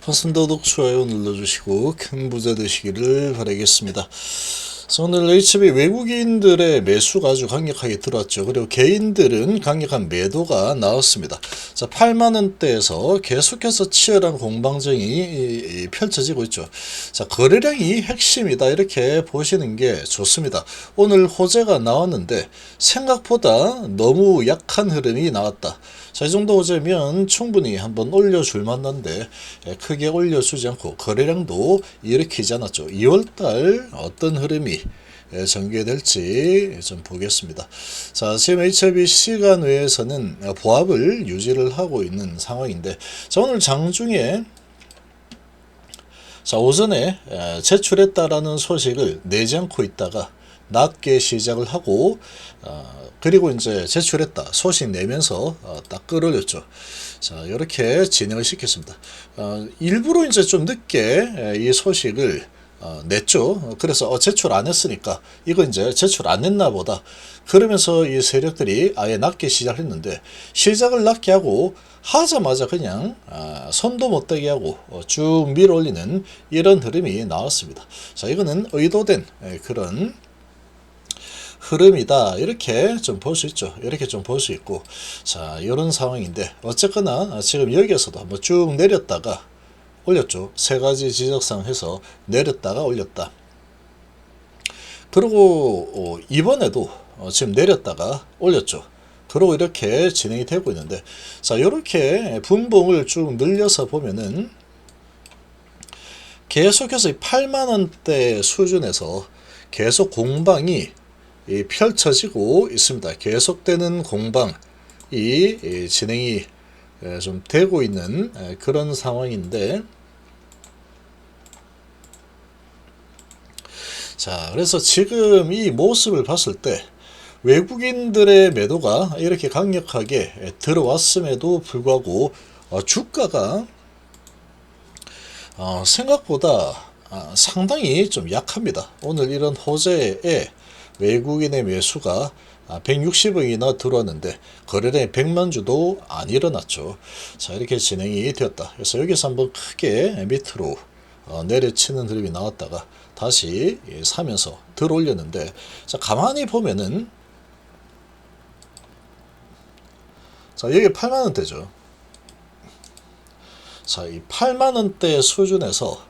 싶었습니다. 좋아요 눌러주시고 큰 부자 되시기를 바라겠습니다. 그래서 오늘 HB 외국인들의 매수가 아주 강력하게 들어왔죠. 그리고 개인들은 강력한 매도가 나왔습니다. 자, 8만원대에서 계속해서 치열한 공방전이 펼쳐지고 있죠. 자, 거래량이 핵심이다 이렇게 보시는 게 좋습니다. 오늘 호재가 나왔는데 생각보다 너무 약한 흐름이 나왔다. 자, 이 정도 호재면 충분히 한번 올려줄 만한데 크게 올려주지 않고 거래량도 일으키지 않았죠. 2월달 어떤 흐름이 전개될지 좀 보겠습니다. 자, 지금 HLB 시간 외에서는 보합을 유지를 하고 있는 상황인데, 자, 오늘 장중에 자, 오전에 제출했다라는 소식을 내지 않고 있다가 낮게 시작을 하고 그리고 이제 제출했다 소식 내면서 딱 끌어올렸죠. 자, 이렇게 진행을 시켰습니다. 일부러 이제 좀 늦게 이 소식을 냈죠. 그래서 제출 안 했으니까 이거 이제 제출 안 했나 보다. 그러면서 이 세력들이 아예 낮게 시작했는데 시작을 낮게 하고 하자마자 그냥 손도 못 대게 하고 쭉 밀어 올리는 이런 흐름이 나왔습니다. 자, 이거는 의도된 그런 흐름이다 이렇게 좀 볼 수 있죠. 이렇게 좀 볼 수 있고, 자, 이런 상황인데 어쨌거나 지금 여기에서도 한번 쭉 내렸다가 올렸죠. 세 가지 지적상 해서 내렸다가 올렸다. 그리고 이번에도 지금 내렸다가 올렸죠. 그리고 이렇게 진행이 되고 있는데, 자, 이렇게 분봉을 쭉 늘려서 보면은 계속해서 8만원대 수준에서 계속 공방이 펼쳐지고 있습니다. 계속되는 공방이 진행이 좀 되고 있는 그런 상황인데, 자, 그래서 지금 이 모습을 봤을 때 외국인들의 매도가 이렇게 강력하게 들어왔음에도 불구하고 주가가 생각보다 상당히 좀 약합니다. 오늘 이런 호재에 외국인의 매수가 160억이나 들어왔는데 거래량이 100만 주도 안 일어났죠. 자, 이렇게 진행이 되었다. 그래서 여기서 한번 크게 밑으로 내려치는 흐름이 나왔다가 다시 사면서 들어 올렸는데, 자, 가만히 보면은 자, 여기 8만원대죠. 자, 이 8만원대 수준에서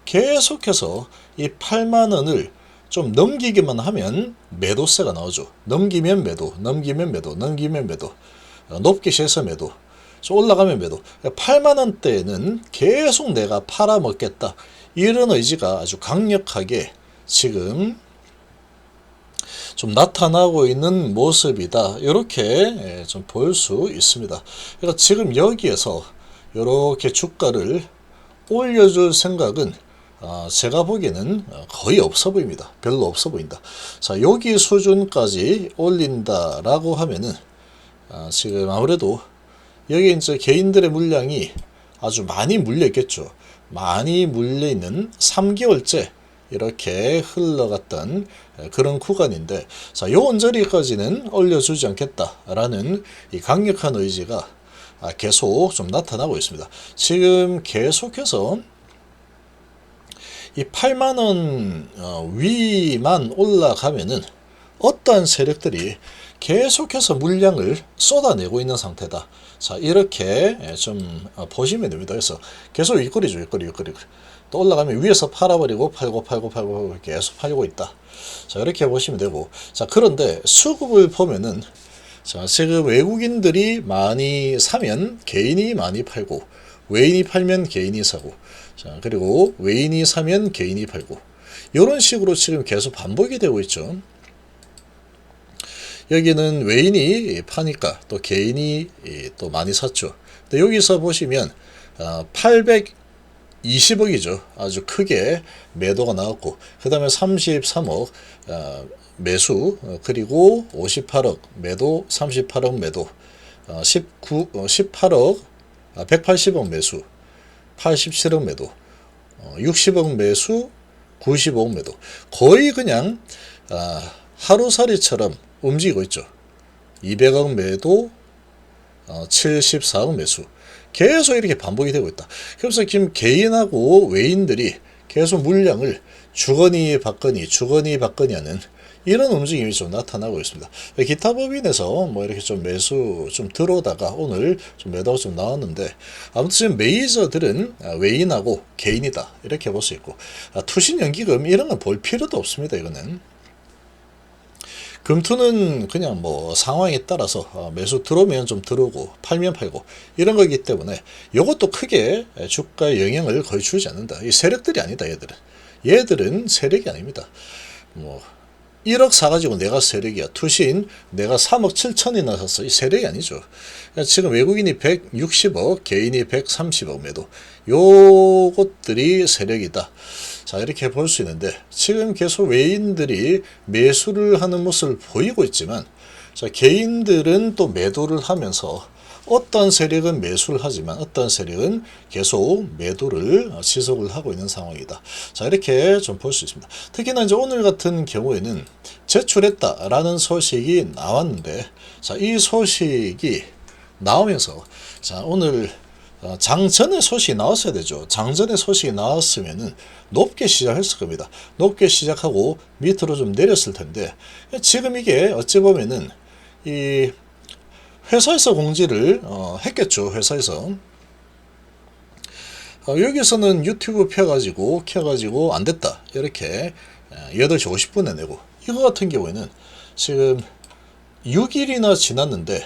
계속해서 이 8만원을 좀 넘기기만 하면 매도세가 나오죠. 넘기면 매도, 넘기면 매도, 넘기면 매도, 높게 시해서 매도, 올라가면 매도. 8만원대에는 계속 내가 팔아먹겠다 이런 의지가 아주 강력하게 지금 좀 나타나고 있는 모습이다 이렇게 좀 볼 수 있습니다. 그러니까 지금 여기에서 이렇게 주가를 올려줄 생각은 제가 보기에는 거의 없어 보입니다. 별로 없어 보인다. 자, 여기 수준까지 올린다라고 하면은 지금 아무래도 여기 이제 개인들의 물량이 아주 많이 물려 있겠죠. 많이 물려 있는 3개월째 이렇게 흘러갔던 그런 구간인데, 자, 요 언저리까지는 올려주지 않겠다라는 이 강력한 의지가 계속 좀 나타나고 있습니다. 지금 계속해서 이 8만원 위만 올라가면은 어떠한 세력들이 계속해서 물량을 쏟아내고 있는 상태다. 자, 이렇게 좀 보시면 됩니다. 그래서 계속 윗거리죠. 윗거리. 또 올라가면 위에서 팔아버리고 팔고 계속 팔고 있다. 자, 이렇게 보시면 되고, 자, 그런데 수급을 보면은 자, 지금 외국인들이 많이 사면 개인이 많이 팔고, 외인이 팔면 개인이 사고, 자, 그리고 외인이 사면 개인이 팔고, 이런 식으로 지금 계속 반복이 되고 있죠. 여기는 외인이 파니까 또 개인이 또 많이 샀죠. 근데 여기서 보시면 820억이죠. 아주 크게 매도가 나왔고, 그 다음에 33억 매수, 그리고 58억 매도, 38억 매도, 18억 180억 매수, 87억 매도, 60억 매수, 95억 매도. 거의 그냥 하루살이처럼 움직이고 있죠. 200억 매도, 74억 매수. 계속 이렇게 반복이 되고 있다. 그래서 지금 개인하고 외인들이 계속 물량을 주거니 받거니 주거니 받거니 하는 이런 움직임이 좀 나타나고 있습니다. 기타 법인에서 뭐 이렇게 좀 매수 좀 들어오다가 오늘 좀 매도가 좀 나왔는데, 아무튼 지금 메이저들은 외인하고 개인이다 이렇게 볼 수 있고, 투신연기금 이런 건 볼 필요도 없습니다. 이거는 금투는 그냥 뭐 상황에 따라서 매수 들어오면 좀 들어오고 팔면 팔고 이런 거기 때문에 이것도 크게 주가에 영향을 거의 주지 않는다. 이 세력들이 아니다. 얘들은 세력이 아닙니다. 뭐 1억 사가지고 내가 세력이야. 투신 내가 3억 7천이나 샀어. 이 세력이 아니죠. 지금 외국인이 160억, 개인이 130억 매도. 요것들이 세력이다. 자, 이렇게 볼 수 있는데, 지금 계속 외인들이 매수를 하는 모습을 보이고 있지만, 자, 개인들은 또 매도를 하면서 어떤 세력은 매수를 하지만 어떤 세력은 계속 매도를 지속을 하고 있는 상황이다. 자, 이렇게 좀 볼 수 있습니다. 특히나 이제 오늘 같은 경우에는 제출했다라는 소식이 나왔는데, 자, 이 소식이 나오면서, 자, 오늘 장전에 소식이 나왔어야 되죠. 장전에 소식이 나왔으면은 높게 시작했을 겁니다. 높게 시작하고 밑으로 좀 내렸을 텐데, 지금 이게 어찌 보면은 이 회사에서 공지를 했겠죠. 회사에서 여기서는 유튜브 켜가지고 안 됐다 이렇게 8시 50분에 내고, 이거 같은 경우에는 지금 6일이나 지났는데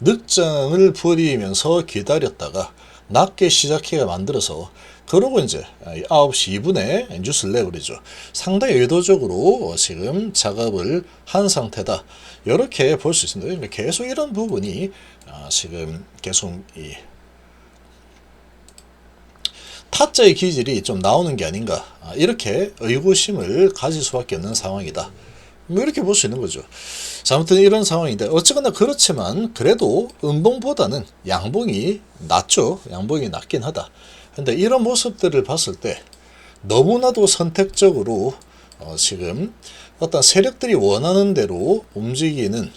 늑장을 부리면서 기다렸다가 낮게 시작해가 만들어서, 그러고 이제 9시 2분에 뉴스를 내버리죠. 상당히 의도적으로 지금 작업을 한 상태다. 이렇게 볼 수 있습니다. 그러니까 계속 이런 부분이 지금 계속 이 타짜의 기질이 좀 나오는 게 아닌가, 이렇게 의구심을 가질 수밖에 없는 상황이다. 뭐 이렇게 볼 수 있는 거죠. 자, 아무튼 이런 상황인데, 어쨌거나 그렇지만 그래도 음봉보다는 양봉이 낫죠. 양봉이 낫긴 하다. 근데 이런 모습들을 봤을 때 너무나도 선택적으로 지금 어떤 세력들이 원하는 대로 움직이는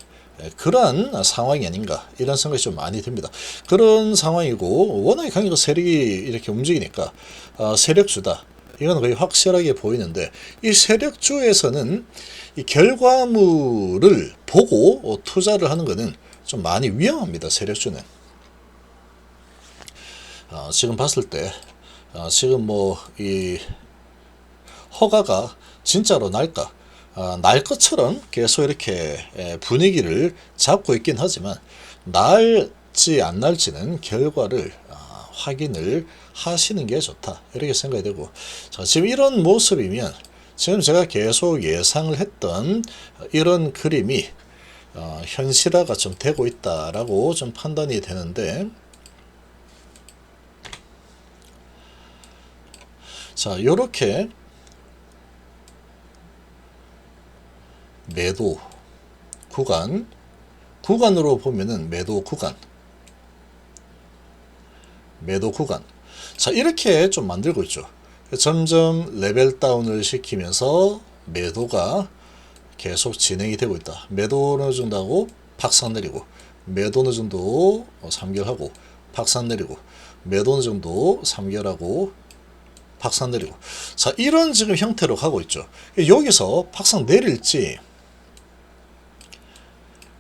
그러한 상황이 아닌가, 이런 생각이 좀 많이 듭니다. 그런 상황이고, 워낙에 강력한 세력이 이렇게 움직이니까 세력주다, 이건 거의 확실하게 보이는데, 이 세력주에서는 이 결과물을 보고 투자를 하는 것은 좀 많이 위험합니다. 세력주는 지금 봤을 때 지금 뭐 이 허가가 진짜로 날까, 날 것처럼 계속 이렇게 분위기를 잡고 있긴 하지만, 날지 안 날지는 결과를 확인을 하시는 게 좋다, 이렇게 생각이 되고, 자, 지금 이런 모습이면 지금 제가 계속 예상을 했던 이런 그림이 현실화가 좀 되고 있다라고 좀 판단이 되는데, 자, 요렇게 매도 구간으로 보면은 매도 구간, 자, 이렇게 좀 만들고 있죠. 점점 레벨 다운을 시키면서 매도가 계속 진행이 되고 있다. 매도 어느 정도 하고 박상 내리고, 매도 어느 정도 3개월하고 박상 내리고, 매도 어느 정도 3개월하고 박상 내리고, 자, 이런 지금 형태로 가고 있죠. 여기서 박상 내릴지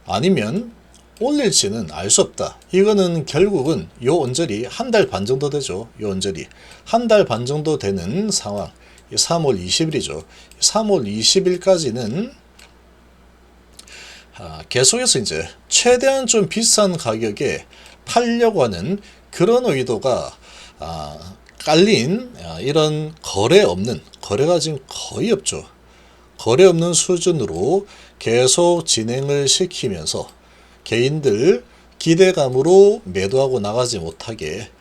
아니면 올릴지는 알 수 없다. 이거는 결국은 요 언저리 한 달 반 정도 되죠. 요 언저리 한 달 반 정도 되는 상황, 3월 20일이죠. 3월 20일까지는 계속해서 이제 최대한 좀 비싼 가격에 팔려고 하는 그런 의도가 깔린 이런 거래가 지금 거의 없죠. 거래 없는 수준으로 계속 진행을 시키면서 개인들 기대감으로 매도하고 나가지 못하게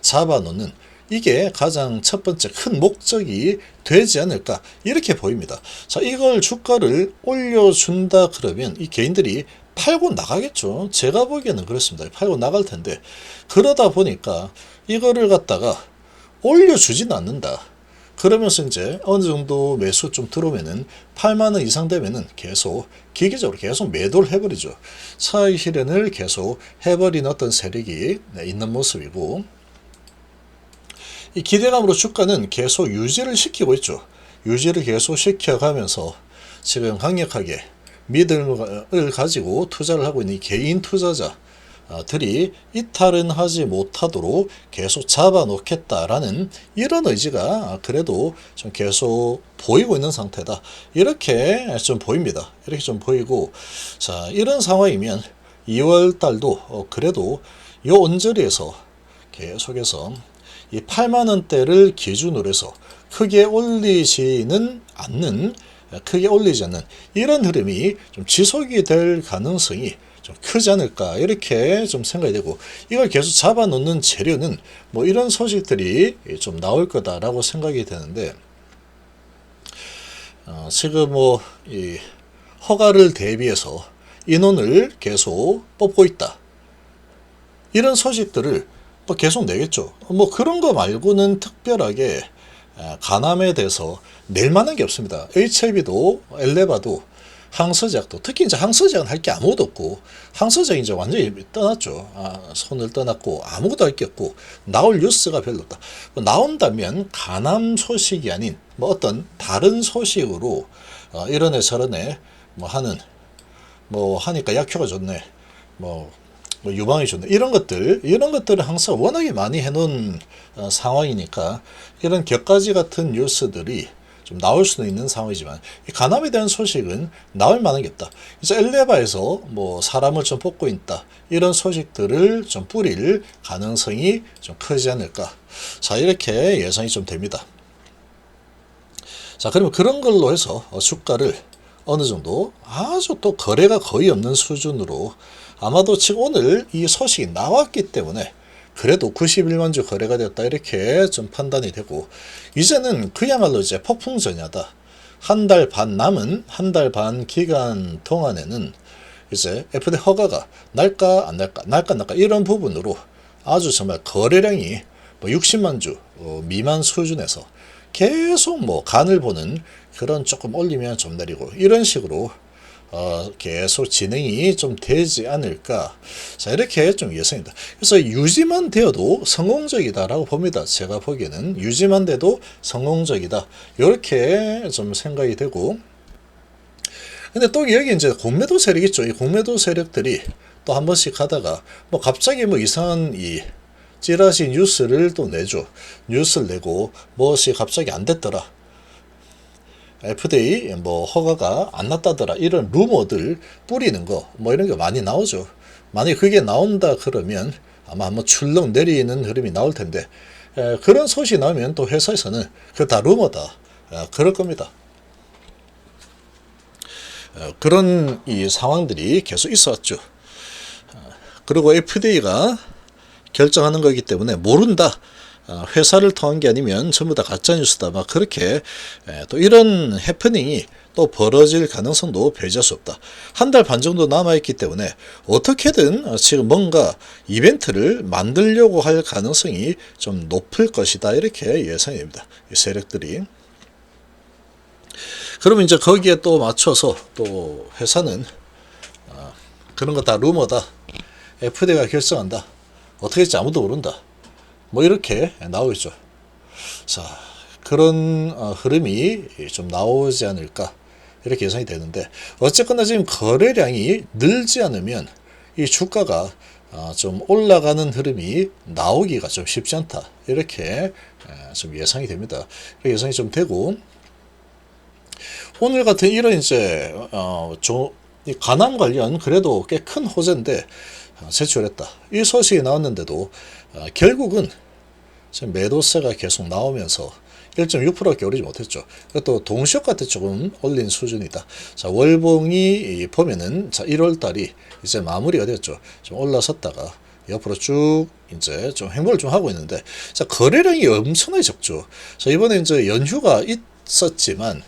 잡아놓는, 이게 가장 첫 번째 큰 목적이 되지 않을까, 이렇게 보입니다. 자, 이걸 주가를 올려준다 그러면 이 개인들이 팔고 나가겠죠. 제가 보기에는 그렇습니다. 팔고 나갈 텐데, 그러다 보니까 이거를 갖다가 올려주지는 않는다. 그러면서 이제 어느 정도 매수 좀 들어오면은 8만 원 이상 되면은 계속 기계적으로 계속 매도를 해버리죠. 차익 실현을 계속 해버린 어떤 세력이 있는 모습이고, 이 기대감으로 주가는 계속 유지를 시키고 있죠. 유지를 계속 시켜가면서 지금 강력하게 믿음을 가지고 투자를 하고 있는 개인 투자자들이 이탈은 하지 못하도록 계속 잡아놓겠다라는 이런 의지가 그래도 좀 계속 보이고 있는 상태다. 이렇게 좀 보입니다. 이렇게 좀 보이고, 자, 이런 상황이면 2월 달도 그래도 요 언저리에서 계속해서 이 8만 원대를 기준으로 해서 크게 올리지 않는 이런 흐름이 좀 지속이 될 가능성이 좀 크지 않을까, 이렇게 좀 생각이 되고, 이걸 계속 잡아놓는 재료는 뭐 이런 소식들이 좀 나올 거다라고 생각이 되는데, 지금 뭐 이 허가를 대비해서 인원을 계속 뽑고 있다, 이런 소식들을 뭐 계속 내겠죠. 뭐 그런 거 말고는 특별하게 가남에 대해서 낼 만한 게 없습니다. HLB도 엘레바도 항서제약도, 특히 이제 항서제약은 할 게 아무것도 없고, 항서제약이 이제 완전히 떠났죠. 손을 떠났고 아무것도 할 게 없고 나올 뉴스가 별로 없다. 뭐 나온다면 가남 소식이 아닌 뭐 어떤 다른 소식으로 이런 애 저런 애 뭐 하는, 뭐 하니까 약효가 좋네, 뭐 유방이 좋네, 이런 것들을 항상 워낙에 많이 해놓은 상황이니까 이런 격가지 같은 뉴스들이 좀 나올 수는 있는 상황이지만, 이 가남에 대한 소식은 나올 만한 게 없다. 이제 엘레바에서 뭐 사람을 좀 뽑고 있다, 이런 소식들을 좀 뿌릴 가능성이 좀 크지 않을까. 자, 이렇게 예상이 좀 됩니다. 자, 그러면 그런 걸로 해서 주가를 어느 정도 아주 또 거래가 거의 없는 수준으로, 아마도 지금 오늘 이 소식이 나왔기 때문에 그래도 91만 주 거래가 되었다, 이렇게 좀 판단이 되고, 이제는 그야말로 이제 폭풍전야다. 한 달 반 남은 한 달 반 기간 동안에는 이제 FDA 허가가 날까 안 날까 이런 부분으로 아주 정말 거래량이 뭐 60만 주 미만 수준에서 계속 뭐 간을 보는 그런, 조금 올리면 좀 내리고 이런 식으로 계속 진행이 좀 되지 않을까. 자, 이렇게 좀 예상입니다. 그래서 유지만 되어도 성공적이다라고 봅니다. 제가 보기에는 유지만 돼도 성공적이다, 이렇게 좀 생각이 되고, 근데 또 여기 이제 공매도 세력 있죠. 이 공매도 세력들이 또 한 번씩 하다가 뭐 갑자기 뭐 이상한 이 찌라시 뉴스를 또 내죠. 뉴스를 내고 무엇이 갑자기 안 됐더라, FDA 뭐 허가가 안 났다더라, 이런 루머들 뿌리는 거, 뭐 이런 게 많이 나오죠. 만약에 그게 나온다 그러면 아마 한번 출렁 내리는 흐름이 나올 텐데, 그런 소식이 나오면 또 회사에서는 그거 다 루머다, 그럴 겁니다. 그런 이 상황들이 계속 있어 왔죠. 그리고 FDA가 결정하는 거기 때문에 모른다, 회사를 통한 게 아니면 전부 다 가짜뉴스다, 막 그렇게 또 이런 해프닝이 또 벌어질 가능성도 배제할 수 없다. 한 달 반 정도 남아있기 때문에 어떻게든 지금 뭔가 이벤트를 만들려고 할 가능성이 좀 높을 것이다, 이렇게 예상이 됩니다. 이 세력들이. 그러면 이제 거기에 또 맞춰서 또 회사는 그런 거 다 루머다, FDA가 결정한다, 어떻게 될지 아무도 모른다, 뭐 이렇게 나오고 있죠. 자, 그런 흐름이 좀 나오지 않을까, 이렇게 예상이 되는데, 어쨌거나 지금 거래량이 늘지 않으면 이 주가가 좀 올라가는 흐름이 나오기가 좀 쉽지 않다, 이렇게 좀 예상이 됩니다. 이렇게 예상이 좀 되고, 오늘 같은 이런 이제 가남 관련 그래도 꽤 큰 호재인데 제출했다, 이 소식이 나왔는데도 결국은 지금 매도세가 계속 나오면서 1.6%밖에 오르지 못했죠. 또 동시효과 때 조금 올린 수준이다. 자, 월봉이 보면은 자 1월달이 이제 마무리가 되었죠. 좀 올라섰다가 옆으로 쭉 이제 좀 횡보를 좀 하고 있는데, 자 거래량이 엄청나게 적죠. 자 이번에 이제 연휴가 있었지만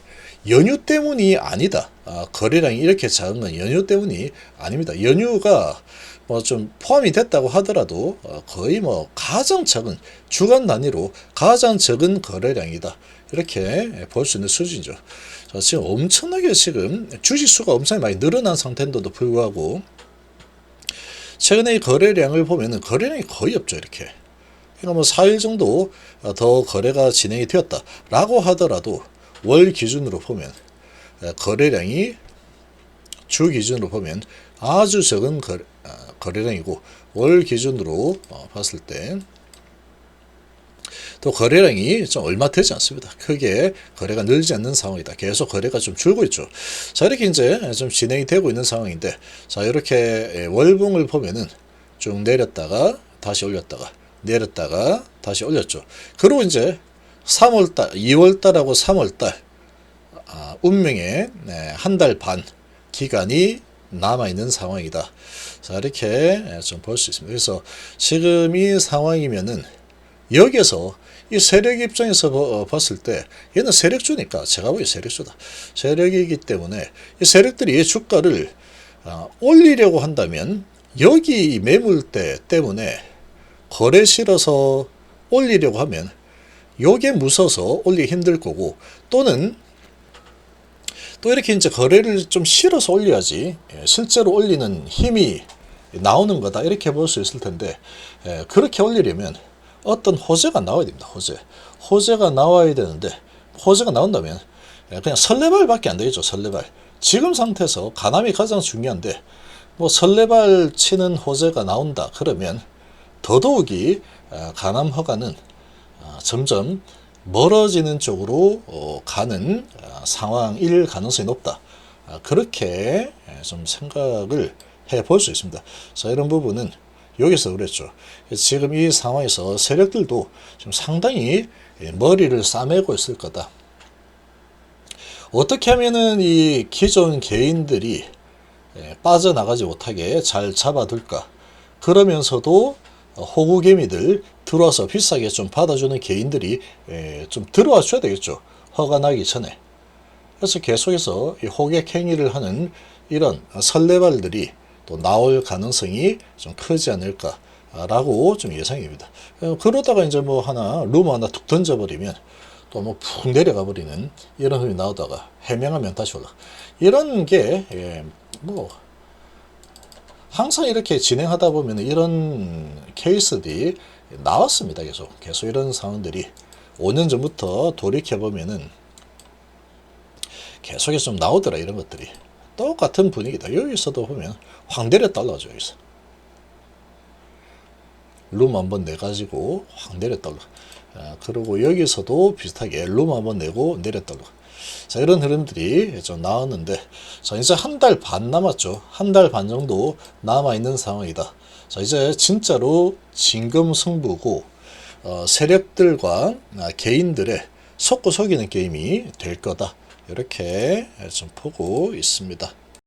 연휴 때문이 아니다. 거래량이 이렇게 작은 건 연휴 때문이 아닙니다. 연휴가 뭐 좀 포함이 됐다고 하더라도 거의 뭐 가장 작은, 주간 단위로 가장 적은 거래량이다, 이렇게 볼 수 있는 수준이죠. 자, 지금 엄청나게 지금 주식수가 엄청 많이 늘어난 상태인데도 불구하고 최근에 이 거래량을 보면은 거래량이 거의 없죠. 이렇게. 그러니까 뭐 4일 정도 더 거래가 진행이 되었다라고 하더라도 월 기준으로 보면 거래량이 주 기준으로 보면 아주 적은 거래량이고 월 기준으로 봤을 때 또 거래량이 좀 얼마 되지 않습니다. 크게 거래가 늘지 않는 상황이다. 계속 거래가 좀 줄고 있죠. 자, 이렇게 이제 좀 진행이 되고 있는 상황인데, 자, 이렇게 월봉을 보면은 쭉 내렸다가 다시 올렸다가 내렸다가 다시 올렸죠. 그리고 이제 3월달, 2월달하고 3월달 운명의 한 달 반 기간이 남아있는 상황이다. 자, 이렇게 좀 볼 수 있습니다. 그래서 지금 이 상황이면은 여기에서 이 세력 입장에서 봤을 때 얘는 세력주니까 제가 보기에 세력주다. 세력이기 때문에 이 세력들이 주가를 올리려고 한다면 여기 매물대 때문에 거래 실어서 올리려고 하면 요게 무서워서 올리기 힘들 거고 또는 또 이렇게 이제 거래를 좀 실어서 올려야지 실제로 올리는 힘이 나오는 거다 이렇게 볼 수 있을 텐데 그렇게 올리려면 어떤 호재가 나와야 됩니다. 호재가 나와야 되는데 호재가 나온다면 그냥 설레발밖에 안 되겠죠. 설레발. 지금 상태에서 가남이 가장 중요한데 뭐 설레발 치는 호재가 나온다 그러면 더더욱이 가남 허가는 점점 멀어지는 쪽으로 가는 상황일 가능성이 높다. 그렇게 좀 생각을 해 볼 수 있습니다. 자, 이런 부분은 여기서 그랬죠. 지금 이 상황에서 세력들도 좀 상당히 머리를 싸매고 있을 거다. 어떻게 하면은 이 기존 개인들이 빠져나가지 못하게 잘 잡아둘까? 그러면서도 호구개미들 들어와서 비싸게 좀 받아주는 개인들이 좀 들어와 줘야 되겠죠. 허가 나기 전에. 그래서 계속해서 이 호객 행위를 하는 이런 설레발들이 또 나올 가능성이 좀 크지 않을까라고 좀 예상입니다. 그러다가 이제 뭐 루머 하나 툭 던져버리면 또 뭐 푹 내려가 버리는 이런 흐름이 나오다가 해명하면 다시 올라. 이런 게 뭐 항상 이렇게 진행하다 보면 이런 케이스들이 나왔습니다. 계속 이런 상황들이 5년 전부터 돌이켜 보면은 계속해서 좀 나오더라. 이런 것들이 똑같은 분위기다. 여기서도 보면 확 내렸다 올라가죠. 여기서 룸 한번 내가지고 확 내렸다 올라. 그리고 여기서도 비슷하게 룸 한번 내고 내렸다 올라. 자, 이런 흐름들이 좀 나왔는데, 자, 이제 한 달 반 남았죠. 한 달 반 정도 남아있는 상황이다. 자, 이제 진짜로 진검승부고, 세력들과 개인들의 속고 속이는 게임이 될 거다. 이렇게 좀 보고 있습니다.